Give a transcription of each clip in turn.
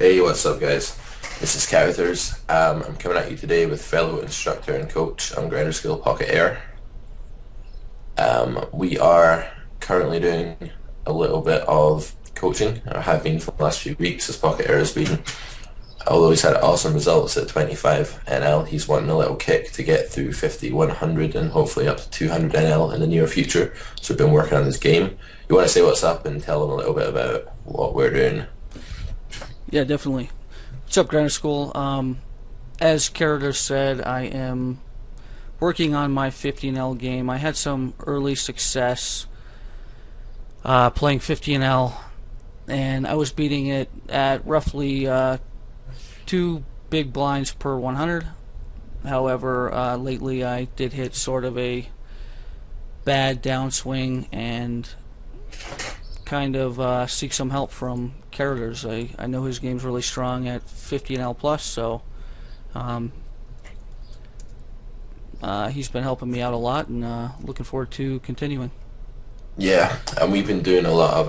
Hey, what's up, guys? This is Carroters. I'm coming at you today with fellow instructor and coach on Grinderschool PocketAir. We are currently doing a little bit of coaching, or have been for the last few weeks, as PocketAir has been. Although he's had awesome results at 25 NL, he's wanting a little kick to get through 50, 100, and hopefully up to 200 NL in the near future. So we've been working on his game. You want to say what's up and tell him a little bit about what we're doing? Yeah, definitely. What's up, Grinderschool? As Carroters said, I am working on my 50NL game. I had some early success playing 50NL, and I was beating it at roughly 2 big blinds per 100. However, lately I did hit sort of a bad downswing and kind of seek some help from Carroters. I know his game's really strong at 50NL plus, so he's been helping me out a lot, and looking forward to continuing. Yeah, and we've been doing a lot of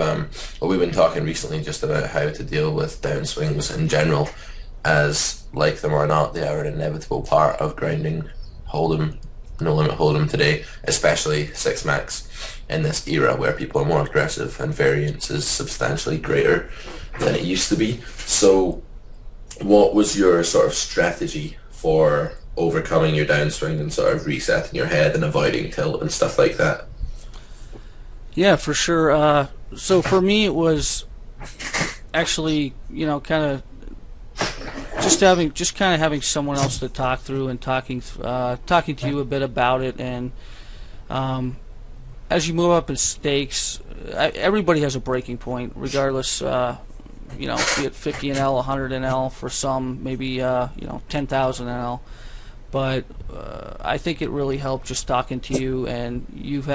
well, we've been talking recently just about how to deal with downswings in general, as like them or not, they are an inevitable part of grinding hold'em, no limit hold'em today, especially six max in this era where people are more aggressive and variance is substantially greater than it used to be. So, what was your sort of strategy for overcoming your downswing and sort of resetting your head and avoiding tilt and stuff like that? Yeah, for sure. So for me, it was actually, kind of having someone else to talk through and talking to you a bit about it. And as you move up in stakes, everybody has a breaking point, regardless. Be it 50 NL, 100 NL, for some, maybe 10,000 NL. But I think it really helped just talking to you, and you've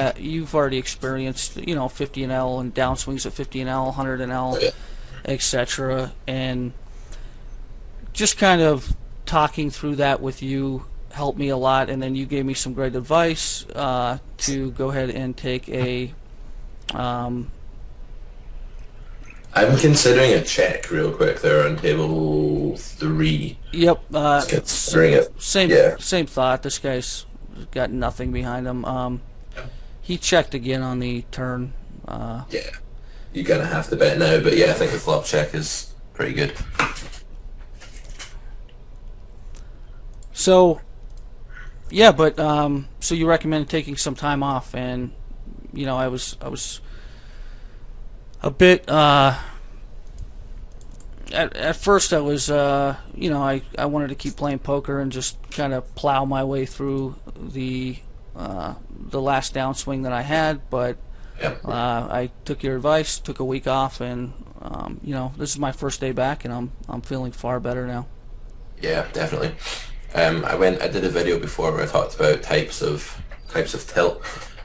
already experienced 50 NL and downswings at 50 NL, 100 NL, etc. And just kind of talking through that with you helped me a lot. And then you gave me some great advice to go ahead and take a. I'm considering a check real quick there on table 3. Yep. Considering it. Same thought. This guy's got nothing behind him. He checked again on the turn. Yeah. You're going to have to bet now, but yeah, I think the flop check is pretty good. So, yeah, but so you recommend taking some time off, and I was a bit at first I was I wanted to keep playing poker and just kind of plow my way through the last downswing that I had, but I took your advice, took a week off, and this is my first day back, and I'm feeling far better now. Yeah, definitely. I did a video before where I talked about types of tilt,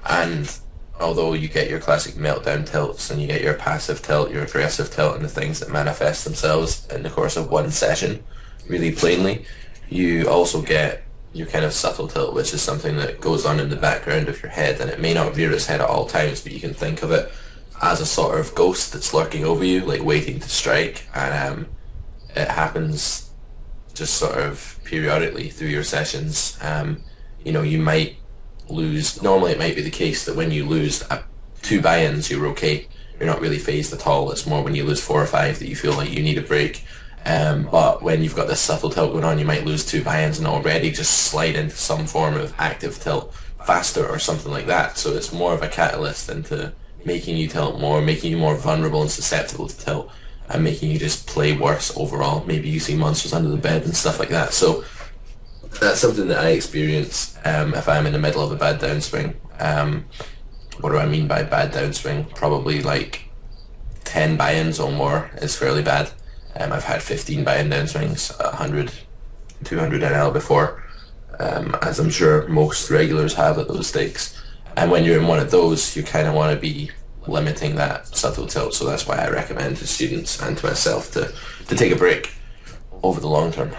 and although you get your classic meltdown tilts and you get your passive tilt, your aggressive tilt, and the things that manifest themselves in the course of one session really plainly, you also get your kind of subtle tilt, which is something that goes on in the background of your head, and it may not rear its head at all times, but you can think of it as a sort of ghost that's lurking over you, like waiting to strike, and it happens just sort of periodically through your sessions. You might lose. Normally it might be the case that when you lose 2 buy-ins, you're okay. You're not really phased at all. It's more when you lose 4 or 5 that you feel like you need a break. But when you've got this subtle tilt going on, you might lose 2 buy-ins and already just slide into some form of active tilt faster or something like that. So it's more of a catalyst into making you tilt more, making you more vulnerable and susceptible to tilt, and making you just play worse overall. Maybe you see monsters under the bed and stuff like that. So that's something that I experience if I'm in the middle of a bad downswing. What do I mean by bad downswing? Probably like 10 buy-ins or more is fairly bad. I've had 15 buy-in downswings, 100, 200 NL before, as I'm sure most regulars have at those stakes. And when you're in one of those, you kind of want to be limiting that subtle tilt. So that's why I recommend to students and to myself to take a break over the long term.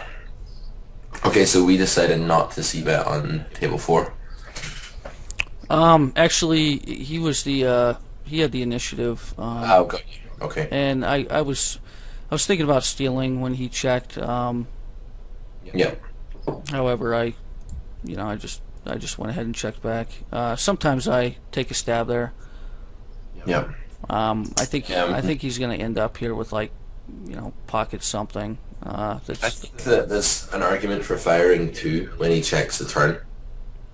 Okay, so we decided not to c-bet on table 4. Actually, he was he had the initiative. Oh, got you. Okay. And I was I was thinking about stealing when he checked. Yeah. However, I just went ahead and checked back. Sometimes I take a stab there. Yeah. I think he's going to end up here with like, pocket something. I think that there's an argument for firing too when he checks the turn.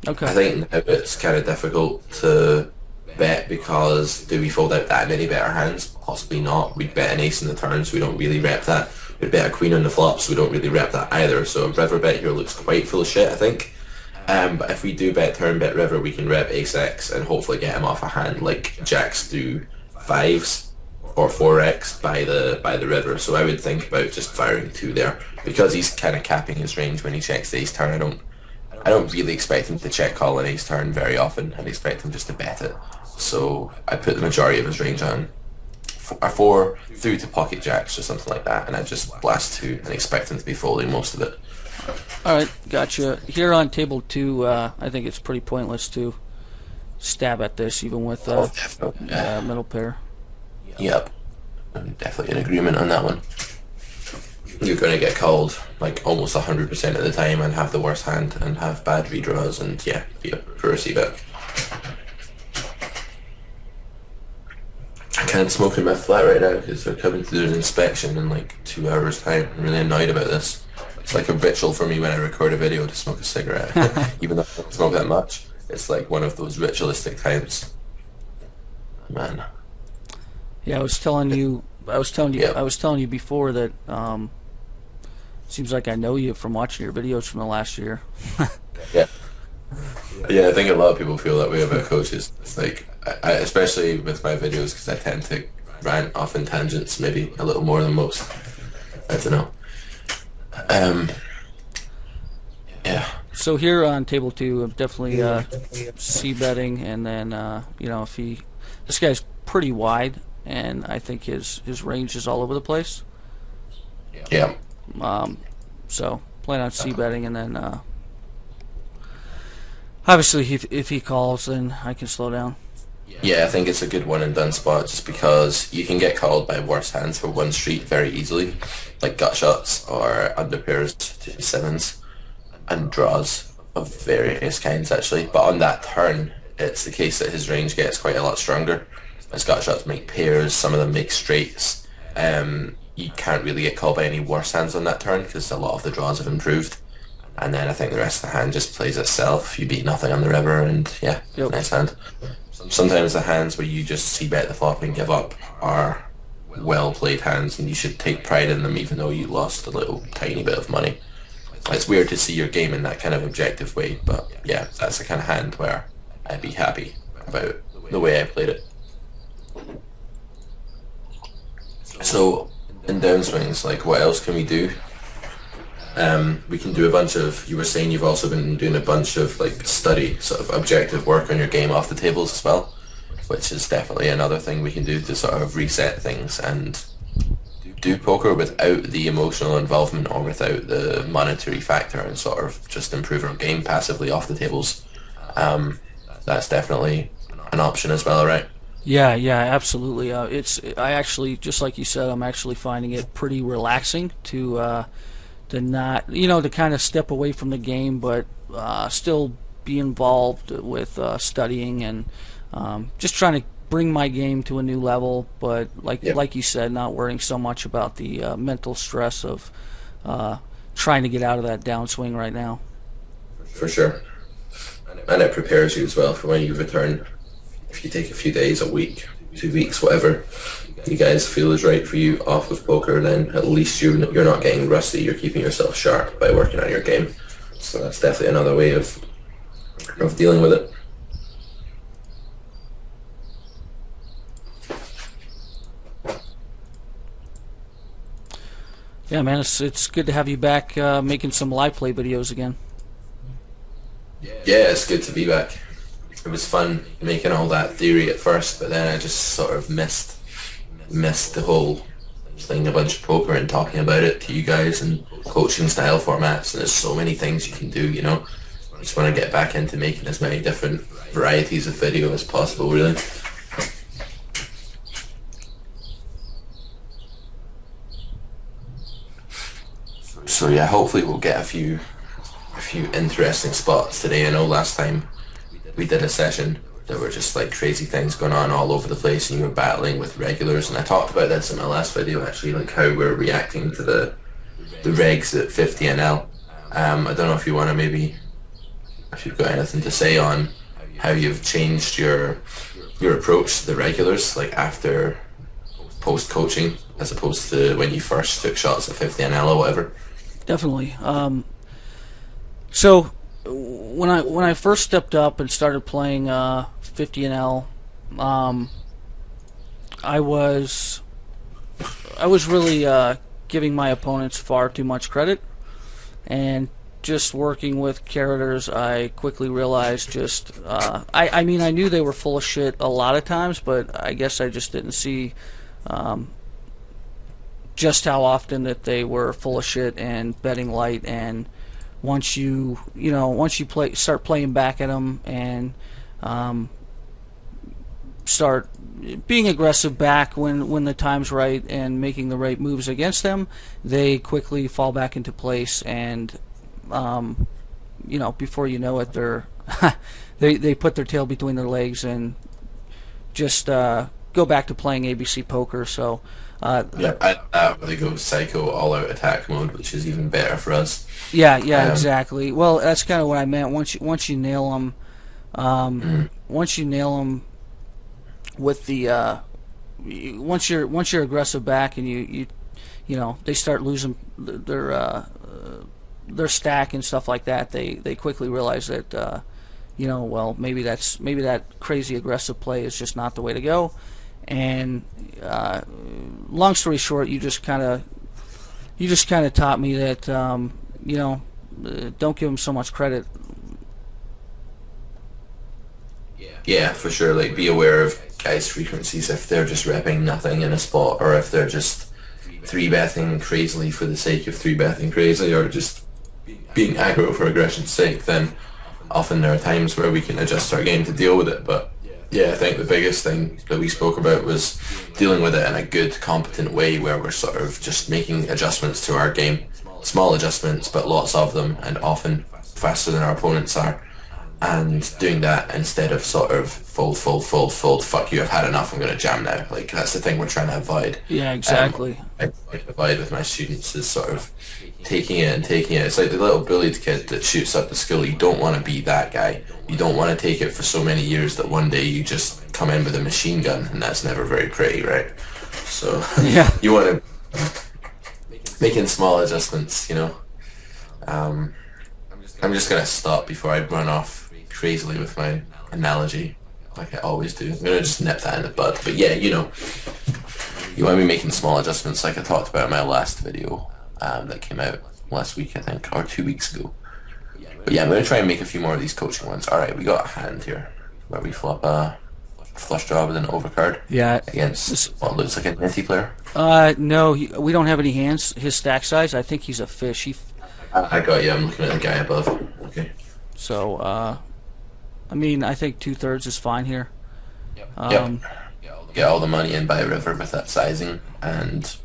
Okay. I think now it's kind of difficult to bet because do we fold out that many better hands? Possibly not. We'd bet an ace in the turn, so we don't really rep that. We'd bet a queen on the flop, so we don't really rep that either. So a river bet here looks quite full of shit, I think. But if we do bet turn, bet river, we can rep ace x and hopefully get him off a hand like jacks do fives or 4x by the river. So I would think about just firing 2 there because he's kind of capping his range when he checks the ace turn. I don't really expect him to check call an ace turn very often. I'd expect him just to bet it. So I put the majority of his range on a 4 through to pocket jacks or something like that, and I just blast 2 and expect him to be folding most of it. Alright, gotcha. Here on table 2, I think it's pretty pointless to stab at this even with middle pair. Yep. I'm definitely in agreement on that one. You're going to get called like almost 100% of the time and have the worst hand and have bad redraws and yeah, be a poor c-bet. I can't smoke in my flat right now because they're coming to do an inspection in like 2 hours time. I'm really annoyed about this. It's like a ritual for me when I record a video to smoke a cigarette. Even though I don't smoke that much, it's like one of those ritualistic times. Man. Yeah, I was telling you before that seems like I know you from watching your videos from the last year. Yeah. Yeah, I think a lot of people feel that way about coaches. It's like, I especially with my videos, because I tend to rant off in tangents, maybe a little more than most. I don't know. Yeah. So here on table 2, I'm definitely c-betting, and then if this guy's pretty wide, and I think his range is all over the place. Yeah. So plan on c-betting, and then obviously if he calls, then I can slow down. Yeah, I think it's a good one and done spot just because you can get called by worse hands for one street very easily, like gut shots or under pairs, 2-7s, and draws of various kinds actually. But on that turn, it's the case that his range gets quite a lot stronger. His gut shots make pairs, some of them make straights. You can't really get called by any worse hands on that turn because a lot of the draws have improved. And then I think the rest of the hand just plays itself. You beat nothing on the river and yeah, Yep. Nice hand. Sometimes the hands where you just c-bet the flop and give up are well played hands and you should take pride in them even though you lost a little tiny bit of money. It's weird to see your game in that kind of objective way, but yeah, that's the kind of hand where I'd be happy about the way I played it. So in downswings, like what else can we do? We can do a bunch of, you were saying you've also been doing a bunch of like study, sort of objective work on your game off the tables as well, which is definitely another thing we can do to sort of reset things and do poker without the emotional involvement or without the monetary factor and sort of just improve our game passively off the tables. That's definitely an option as well, right? Yeah, absolutely. I actually, just like you said, I'm actually finding it pretty relaxing to not, to kind of step away from the game, but still be involved with studying and just trying to bring my game to a new level. But like you said, not worrying so much about the mental stress of trying to get out of that downswing right now. For sure. And it prepares you as well for when you return. If you take a few days, a week, 2 weeks, whatever you guys feel is right for you off of poker, then at least you're not getting rusty, you're keeping yourself sharp by working on your game. So that's definitely another way of dealing with it. Yeah, man, it's good to have you back making some live play videos again. Yeah, it's good to be back. It was fun making all that theory at first, but then I just sort of missed the whole playing a bunch of poker and talking about it to you guys and coaching style formats, and there's so many things you can do, I just want to get back into making as many different varieties of video as possible, really. So yeah, hopefully we'll get a few interesting spots today. I know last time we did a session, there were just like crazy things going on all over the place, and you were battling with regulars. And I talked about this in my last video, actually, like how we're reacting to the regs at 50 NL. I don't know if you want to maybe, if you've got anything to say on how you've changed your approach to the regulars, like after post coaching, as opposed to when you first took shots at 50 NL or whatever. Definitely. So when I first stepped up and started playing 50 NL, I was really giving my opponents far too much credit, and just working with Carroters, I quickly realized just I mean, I knew they were full of shit a lot of times, but I guess I just didn't see just how often that they were full of shit and betting light. And once you start playing back at them and start being aggressive back when the time's right and making the right moves against them, they quickly fall back into place. And before you know it, they're they put their tail between their legs and just go back to playing ABC poker. So They go psycho all out attack mode, which is even better for us. Yeah, exactly. Well, that's kind of what I meant. Once you nail them, with the once you're aggressive back and you they start losing their stack and stuff like that, they quickly realize that well, maybe that crazy aggressive play is just not the way to go. And long story short, you just kind of taught me that don't give them so much credit. Yeah, for sure. Like, be aware of guys' frequencies if they're just repping nothing in a spot, or if they're just three betting crazily for the sake of three betting crazily, or just being aggro for aggression's sake. Then often there are times where we can adjust our game to deal with it. But yeah, I think the biggest thing that we spoke about was dealing with it in a good, competent way, where we're sort of just making adjustments to our game. Small adjustments, but lots of them, and often faster than our opponents are. And doing that instead of sort of fold, fuck you, I've had enough, I'm going to jam now. Like, that's the thing we're trying to avoid. Yeah, exactly. I avoid with my students is sort of taking it. It's like the little bullied kid that shoots up the school. You don't want to be that guy. You don't want to take it for so many years that one day you just come in with a machine gun, and that's never very pretty, right? So yeah, you want to making small adjustments, I'm just going to stop before I run off crazily with my analogy, like I always do. I'm going to just nip that in the bud. But yeah, you want to be making small adjustments like I talked about in my last video that came out last week, I think, or 2 weeks ago. But yeah, I'm going to try and make a few more of these coaching ones. Alright, we got a hand here where we flop a flush draw with an overcard against what looks like an anti-player. No, we don't have any hands. His stack size, I think he's a fish. I got you. I'm looking at the guy above. Okay. So, I think 2/3 is fine here. Yep. Get all the money in by river with that sizing, and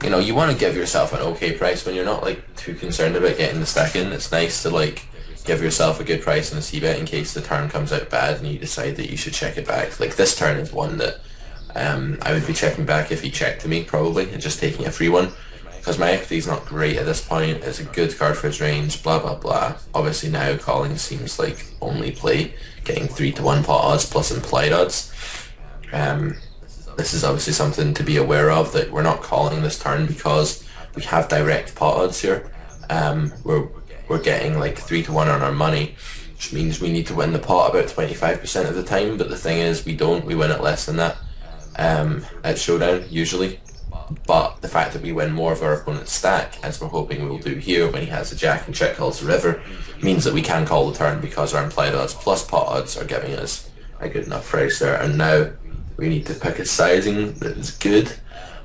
you want to give yourself an okay price when you're not like too concerned about getting the stack in. It's nice to like give yourself a good price in a c-bet in case the turn comes out bad and you decide that you should check it back. Like, this turn is one that I would be checking back if he checked to me, probably, and just taking a free one. Because my equity's not great at this point. It's a good card for his range, blah blah blah. Obviously now calling seems like only play, getting 3-to-1 pot odds plus implied odds. This is obviously something to be aware of, that we're not calling this turn because we have direct pot odds here. We're getting like 3-to-1 on our money, which means we need to win the pot about 25% of the time, but the thing is we win it less than that at Showdown usually. But the fact that we win more of our opponent's stack, as we're hoping we will do here when he has a jack and check calls the river, means that we can call the turn because our implied odds plus pot odds are giving us a good enough price there. And now we need to pick a sizing that is good.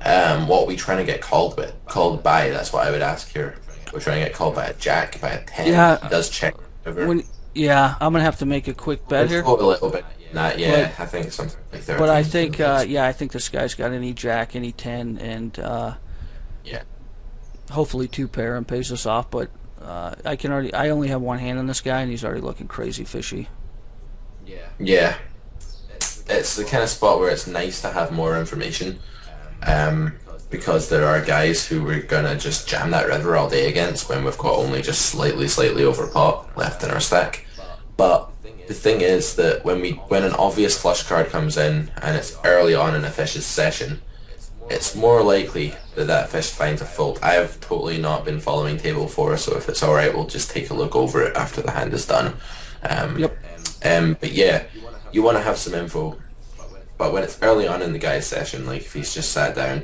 What are we trying to get called by? That's what I would ask here. We're trying to get called by a jack, by a 10. Yeah. He does check river. I'm going to have to make a quick bet here. A little bit. I think something like 13. But I think, I think this guy's got any jack, any 10, and hopefully 2 pair and pays us off. But I only have one hand on this guy, and he's already looking crazy fishy. Yeah, it's the kind of spot where it's nice to have more information, because there are guys who we're gonna just jam that river all day against when we've got only just slightly over pot left in our stack. But the thing is that when an obvious flush card comes in and it's early on in a fish's session, it's more likely that that fish finds a fold. I have totally not been following table 4, so if it's alright, we'll just take a look over it after the hand is done. Yep. But yeah, you want to have some info. But when it's early on in the guy's session, like if he's just sat down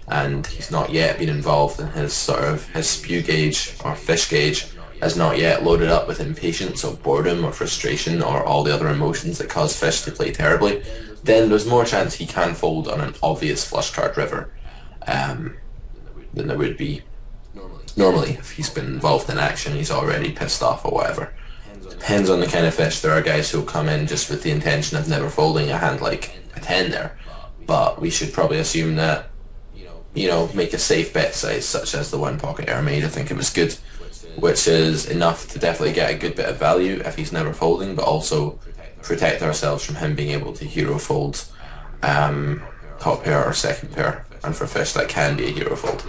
and he's not yet been involved in his spew gauge or fish gauge has not yet loaded up with impatience or boredom or frustration or all the other emotions that cause fish to play terribly, then there's more chance he can fold on an obvious flush card river than there would be normally if he's been involved in action, he's already pissed off or whatever. Depends on the kind of fish. There are guys who'll come in just with the intention of never folding a hand like a 10 there, but we should probably assume that, make a safe bet size such as the one PocketAir made. I think it was good, which is enough to definitely get a good bit of value if he's never folding, but also protect ourselves from him being able to hero fold top pair or second pair, and for fish that can be a hero fold.